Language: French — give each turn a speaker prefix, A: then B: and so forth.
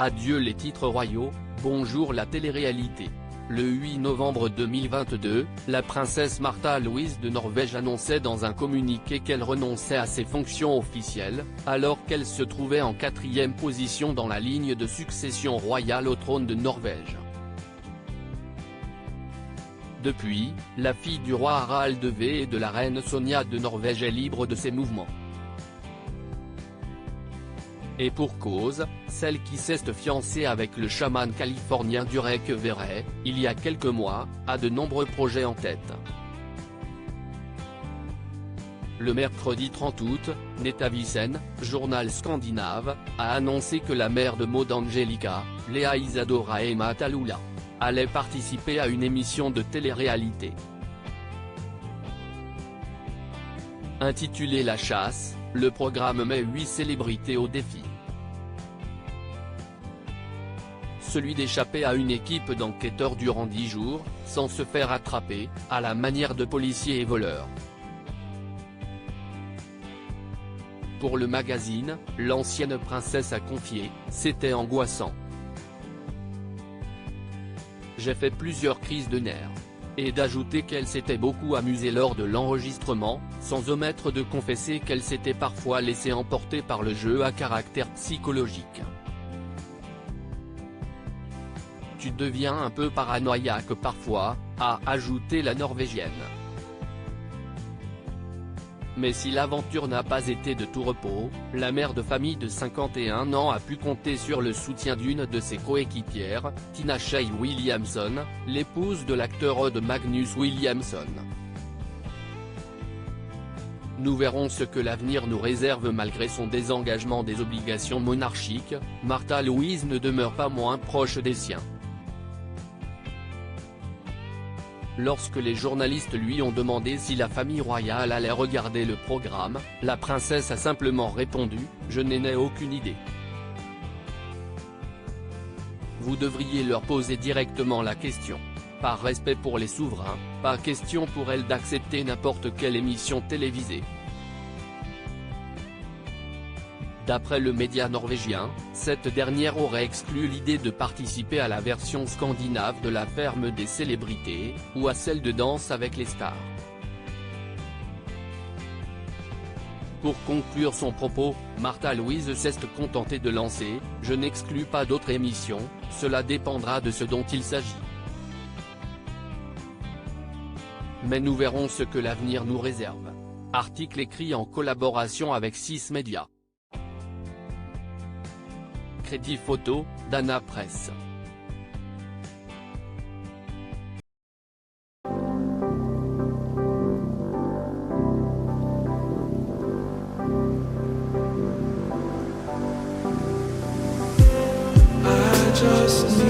A: Adieu les titres royaux, bonjour la télé-réalité. Le 8 novembre 2022, la princesse Märtha Louise de Norvège annonçait dans un communiqué qu'elle renonçait à ses fonctions officielles, alors qu'elle se trouvait en 4e position dans la ligne de succession royale au trône de Norvège. Depuis, la fille du roi Harald V et de la reine Sonja de Norvège est libre de ses mouvements. Et pour cause, celle qui s'est fiancée avec le chaman californien Durek Verrey, il y a quelques mois, a de nombreux projets en tête. Le mercredi 30 août, Nettavisen, journal scandinave, a annoncé que la mère de Maud Angelica, Lea Isadora Emma Talula, allait participer à une émission de télé-réalité. Intitulé La Chasse, le programme met 8 célébrités au défi. Celui d'échapper à une équipe d'enquêteurs durant 10 jours, sans se faire attraper, à la manière de policiers et voleurs. Pour le magazine, l'ancienne princesse a confié, c'était angoissant. J'ai fait plusieurs crises de nerfs. Et d'ajouter qu'elle s'était beaucoup amusée lors de l'enregistrement, sans omettre de confesser qu'elle s'était parfois laissée emporter par le jeu à caractère psychologique. Tu deviens un peu paranoïaque parfois, a ajouté la Norvégienne. Mais si l'aventure n'a pas été de tout repos, la mère de famille de 51 ans a pu compter sur le soutien d'une de ses coéquipières, Tina Shay Williamson, l'épouse de l'acteur Odd Magnus Williamson. Nous verrons ce que l'avenir nous réserve. Malgré son désengagement des obligations monarchiques, Märtha Louise ne demeure pas moins proche des siens. Lorsque les journalistes lui ont demandé si la famille royale allait regarder le programme, la princesse a simplement répondu « Je n'en ai aucune idée. Vous devriez leur poser directement la question. Par respect pour les souverains, pas question pour elle d'accepter n'importe quelle émission télévisée. » D'après le média norvégien, cette dernière aurait exclu l'idée de participer à la version scandinave de la ferme des célébrités, ou à celle de Danse avec les stars. Pour conclure son propos, Märtha Louise s'est contentée de lancer « Je n'exclus pas d'autres émissions, cela dépendra de ce dont il s'agit. Mais nous verrons ce que l'avenir nous réserve. » Article écrit en collaboration avec 6 médias. Crédit photo, Dana Press.
B: I just